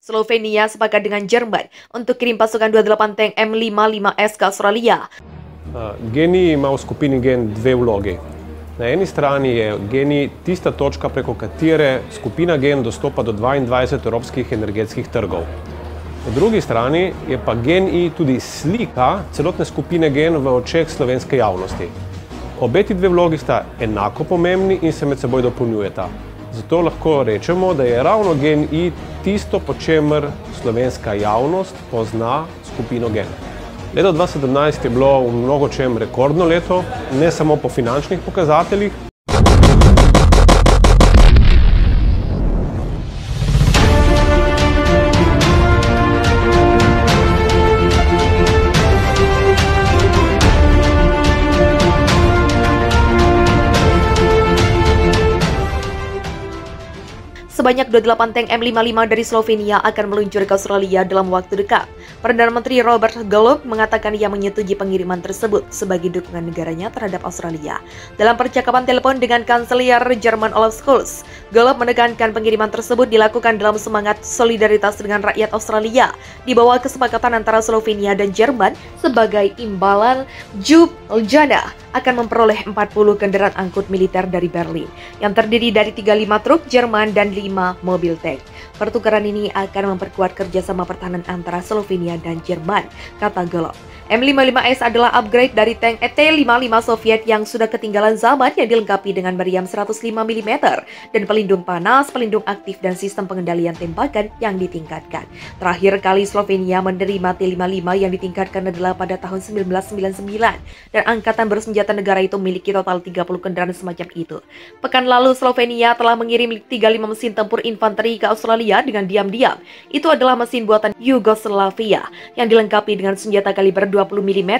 Slovenia sepakat dengan Jerman untuk kirim pasukan 28 tank M55S ke Australia. GENI ima v skupini GEN dve vlogi. Na eni strani je GENI tista točka, preko katere skupina GEN dostopa do 22 evropskih energetskih trgov. Na drugi strani je pa GENI tudi slika celotne skupine GEN v očeh slovenske javnosti. Obe ti dve vlogi sta enako pomembni in se med seboj dopolnjujeta. Zato lahko rečemo, da je ravno GEN-I tisto, po čemer slovenska javnost pozna skupino GEN. Leto 2017 je bilo v mnogočem rekordno leto, ne samo po finančnih pokazateljih. Sebanyak 28 tank M55 dari Slovenia akan meluncur ke Australia dalam waktu dekat. Perdana Menteri Robert Golob mengatakan ia menyetujui pengiriman tersebut sebagai dukungan negaranya terhadap Australia. Dalam percakapan telepon dengan Kanselir Jerman Olaf Scholz, Golob menekankan pengiriman tersebut dilakukan dalam semangat solidaritas dengan rakyat Australia di bawah kesepakatan antara Slovenia dan Jerman sebagai imbalan Ljubljana akan memperoleh 40 kendaraan angkut militer dari Berlin yang terdiri dari 35 truk Jerman dan 5 mobil tank. Pertukaran ini akan memperkuat kerjasama pertahanan antara Slovenia dan Jerman, kata Golob. M55S adalah upgrade dari tank T-55 Soviet yang sudah ketinggalan zaman yang dilengkapi dengan meriam 105 mm dan pelindung panas, pelindung aktif, dan sistem pengendalian tembakan yang ditingkatkan. Terakhir kali Slovenia menerima T-55 yang ditingkatkan adalah pada tahun 1999 dan angkatan bersenjata negara itu memiliki total 30 kendaraan semacam itu. Pekan lalu Slovenia telah mengirim 35 mesin tempur infanteri ke Australia dengan diam-diam. Itu adalah mesin buatan Yugoslavia yang dilengkapi dengan senjata kaliber 20 mm.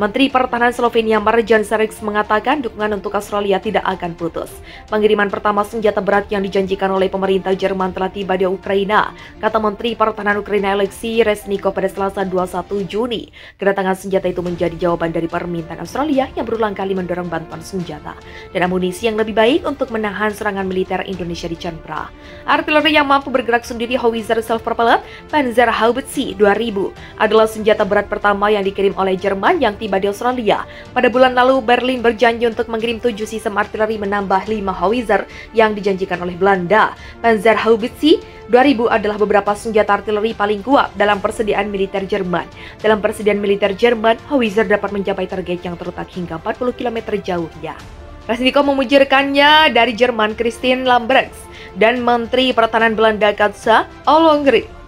Menteri Pertahanan Slovenia Marjan Šarić mengatakan dukungan untuk Australia tidak akan putus. Pengiriman pertama senjata berat yang dijanjikan oleh pemerintah Jerman telah tiba di Ukraina, kata Menteri Pertahanan Ukraina Oleksiy Reznikov pada Selasa 21 Juni. Kedatangan senjata itu menjadi jawaban dari permintaan Australia yang berulang kali mendorong bantuan senjata dan amunisi yang lebih baik untuk menahan serangan militer Indonesia di Canberra. Artileri yang mampu bergerak sendiri Howitzer Self-Propelled Panzerhaubitze 2000 adalah senjata berat pertama yang dikirim oleh Jerman yang tiba di Australia. Pada bulan lalu, Berlin berjanji untuk mengirim 7 sistem artileri menambah 5 howitzer yang dijanjikan oleh Belanda. Panzerhaubitze 2000 adalah beberapa senjata artileri paling kuat dalam persediaan militer Jerman. Dalam persediaan militer Jerman, howitzer dapat mencapai target yang terletak hingga 40 km jauhnya. Reznikov memuji rekannya dari Jerman Christine Lambrechts dan Menteri Pertahanan Belanda Katza Ollongren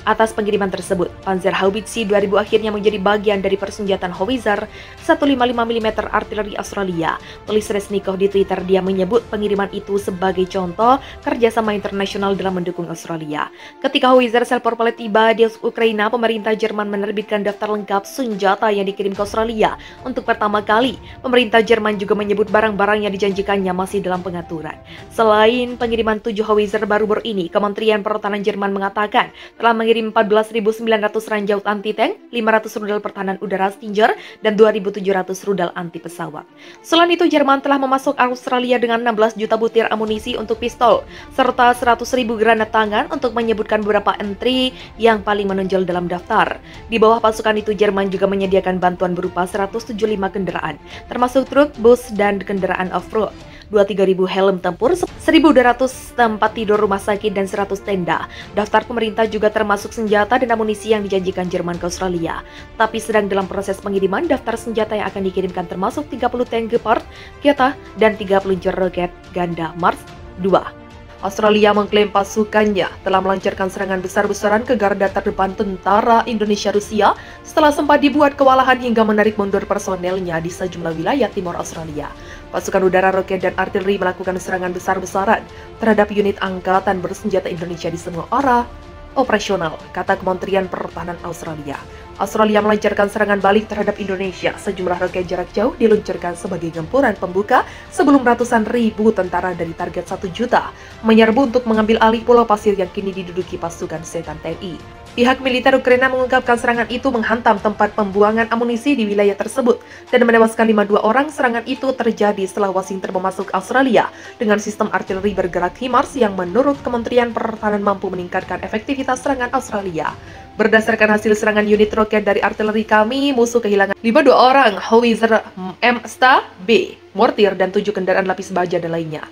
atas pengiriman tersebut. Panzerhaubitze 2000 akhirnya menjadi bagian dari persenjataan howitzer 155 mm artileri Australia. Tulis Reznikov di Twitter, dia menyebut pengiriman itu sebagai contoh kerjasama internasional dalam mendukung Australia. Ketika howitzer Self-Propelled tiba di Ukraina, pemerintah Jerman menerbitkan daftar lengkap senjata yang dikirim ke Australia. Untuk pertama kali, pemerintah Jerman juga menyebut barang-barang yang dijanjikannya masih dalam pengaturan. Selain pengiriman 7 howitzer baru ini, Kementerian Pertahanan Jerman mengatakan telah mengirim 14.900 ranjau anti-tank, 500 rudal pertahanan udara Stinger, dan 2.700 rudal anti-pesawat. Selain itu, Jerman telah memasuk Australia dengan 16 juta butir amunisi untuk pistol, serta 100.000 granat tangan untuk menyebutkan beberapa entry yang paling menonjol dalam daftar. Di bawah pasukan itu, Jerman juga menyediakan bantuan berupa 175 kendaraan, termasuk truk, bus, dan kendaraan off-road. 23.000 helm tempur, 1.200 tempat tidur rumah sakit, dan 100 tenda. Daftar pemerintah juga termasuk senjata dan amunisi yang dijanjikan Jerman ke Australia. Tapi sedang dalam proses pengiriman, daftar senjata yang akan dikirimkan termasuk 30 tank Gepard, Keta, dan 3 peluncur roket ganda Mars 2. Australia mengklaim pasukannya telah melancarkan serangan besar-besaran ke garda terdepan tentara Indonesia-Rusia setelah sempat dibuat kewalahan hingga menarik mundur personelnya di sejumlah wilayah timur Australia. Pasukan udara, roket, dan artileri melakukan serangan besar-besaran terhadap unit angkatan bersenjata Indonesia di semua arah operasional, kata Kementerian Pertahanan Australia. Australia melancarkan serangan balik terhadap Indonesia. Sejumlah roket jarak jauh diluncurkan sebagai gempuran pembuka sebelum ratusan ribu tentara dari target 1 juta menyerbu untuk mengambil alih Pulau Pasir yang kini diduduki pasukan setan TNI. Pihak militer Ukraina mengungkapkan serangan itu menghantam tempat pembuangan amunisi di wilayah tersebut dan menewaskan 52 orang. Serangan itu terjadi setelah Washington memasuk Australia dengan sistem artileri bergerak HIMARS yang menurut Kementerian Pertahanan mampu meningkatkan efektivitas serangan Australia. Berdasarkan hasil serangan unit roket dari artileri kami, musuh kehilangan 52 orang howitzer M-STA-B, mortir, dan 7 kendaraan lapis baja dan lainnya,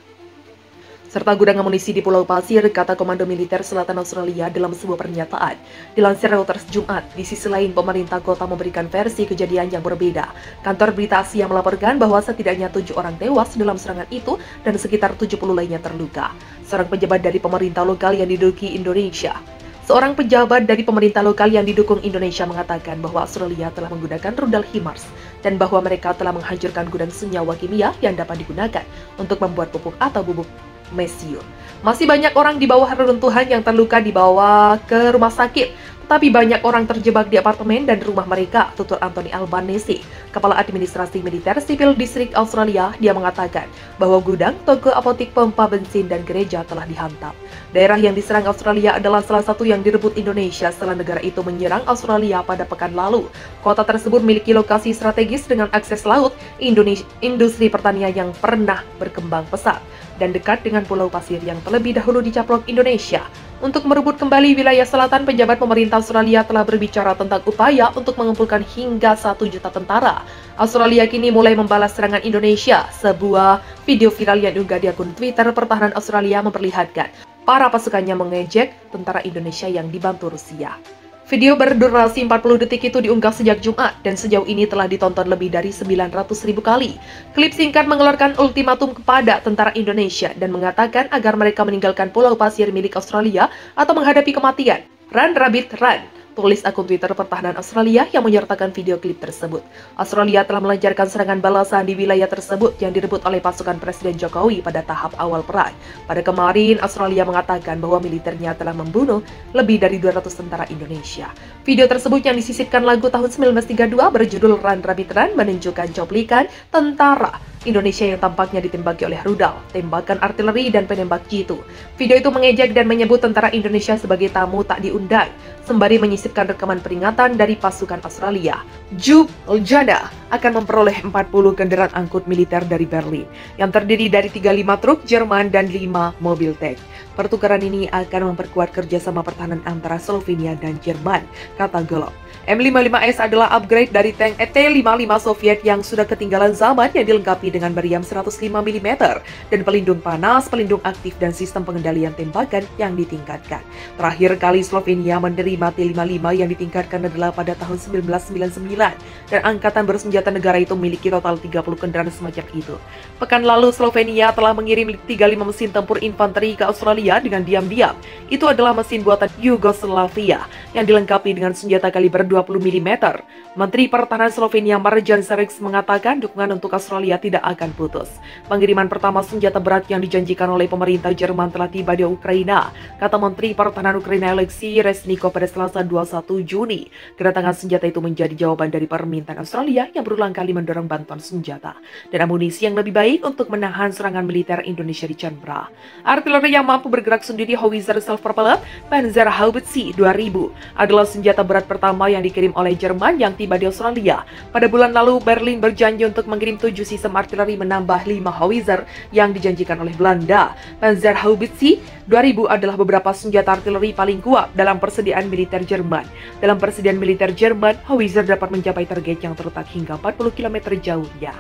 serta gudang amunisi di Pulau Pasir, kata Komando Militer Selatan Australia dalam sebuah pernyataan. Dilansir Reuters Jumat, di sisi lain pemerintah kota memberikan versi kejadian yang berbeda. Kantor berita Asia melaporkan bahwa setidaknya 7 orang tewas dalam serangan itu dan sekitar 70 lainnya terluka. Seorang pejabat dari pemerintah lokal yang diduduki Indonesia mengatakan bahwa Australia telah menggunakan rudal HIMARS dan bahwa mereka telah menghancurkan gudang senyawa kimia yang dapat digunakan untuk membuat pupuk atau bubuk mesiur. Masih banyak orang di bawah reruntuhan yang terluka dibawa ke rumah sakit, tapi banyak orang terjebak di apartemen dan rumah mereka, tutur Anthony Albanese, Kepala Administrasi Militer Sipil Distrik Australia. Dia mengatakan bahwa gudang, toko, apotik, pompa bensin, dan gereja telah dihantam. Daerah yang diserang Australia adalah salah satu yang direbut Indonesia setelah negara itu menyerang Australia pada pekan lalu. Kota tersebut memiliki lokasi strategis dengan akses laut, industri pertanian yang pernah berkembang pesat, dan dekat dengan Pulau Pasir yang terlebih dahulu dicaplok Indonesia. Untuk merebut kembali wilayah selatan, penjabat pemerintah Australia telah berbicara tentang upaya untuk mengumpulkan hingga 1 juta tentara. Australia kini mulai membalas serangan Indonesia. Sebuah video viral yang diunggah di akun Twitter Pertahanan Australia memperlihatkan para pasukannya mengejek tentara Indonesia yang dibantu Rusia. Video berdurasi 40 detik itu diunggah sejak Jumat dan sejauh ini telah ditonton lebih dari 900.000 kali. Klip singkat mengeluarkan ultimatum kepada tentara Indonesia dan mengatakan agar mereka meninggalkan Pulau Pasir milik Australia atau menghadapi kematian. Run Rabbit Run, tulis akun Twitter Pertahanan Australia yang menyertakan video klip tersebut. Australia telah melancarkan serangan balasan di wilayah tersebut yang direbut oleh pasukan Presiden Jokowi pada tahap awal perang. Pada kemarin, Australia mengatakan bahwa militernya telah membunuh lebih dari 200 tentara Indonesia. Video tersebut yang disisipkan lagu tahun 1932 berjudul Run Rabbit Run menunjukkan cuplikan tentara Indonesia yang tampaknya ditembaki oleh rudal, tembakan artileri, dan penembak jitu. Video itu mengejek dan menyebut tentara Indonesia sebagai tamu tak diundang, sembari menyisipkan rekaman peringatan dari pasukan Australia. Jub Jana akan memperoleh 40 kendaraan angkut militer dari Berlin, yang terdiri dari 35 truk Jerman dan 5 mobil tank. Pertukaran ini akan memperkuat kerjasama pertahanan antara Slovenia dan Jerman, kata Golub. M55S adalah upgrade dari tank T-55 Soviet yang sudah ketinggalan zaman, yang dilengkapi dengan meriam 105 mm dan pelindung panas, pelindung aktif, dan sistem pengendalian tembakan yang ditingkatkan. Terakhir kali Slovenia menerima T-55 yang ditingkatkan adalah pada tahun 1999, dan angkatan bersenjata negara itu memiliki total 30 kendaraan semacam itu. Pekan lalu Slovenia telah mengirim 35 mesin tempur infanteri ke Australia dengan diam-diam. Itu adalah mesin buatan Yugoslavia yang dilengkapi dengan senjata kaliber 20 mm. Menteri Pertahanan Slovenia Marjan Šarić mengatakan dukungan untuk Australia tidak akan putus. Pengiriman pertama senjata berat yang dijanjikan oleh pemerintah Jerman telah tiba di Ukraina, kata Menteri Pertahanan Ukraina Oleksiy Reznikov pada Selasa 21 Juni. Kedatangan senjata itu menjadi jawaban dari permintaan Australia yang berulang kali mendorong bantuan senjata dan amunisi yang lebih baik untuk menahan serangan militer Indonesia di Canberra. Artileri yang mampu bergerak sendiri howitzer self-propelled Panzerhaubitze 2000 adalah senjata berat pertama yang dikirim oleh Jerman yang tiba di Australia. Pada bulan lalu, Berlin berjanji untuk mengirim 7 sistem artileri menambah 5 howitzer yang dijanjikan oleh Belanda. Panzerhaubitze 2000 adalah beberapa senjata artileri paling kuat dalam persediaan militer Jerman. Dalam persediaan militer Jerman, howitzer dapat mencapai target yang terletak hingga 40 km jauhnya.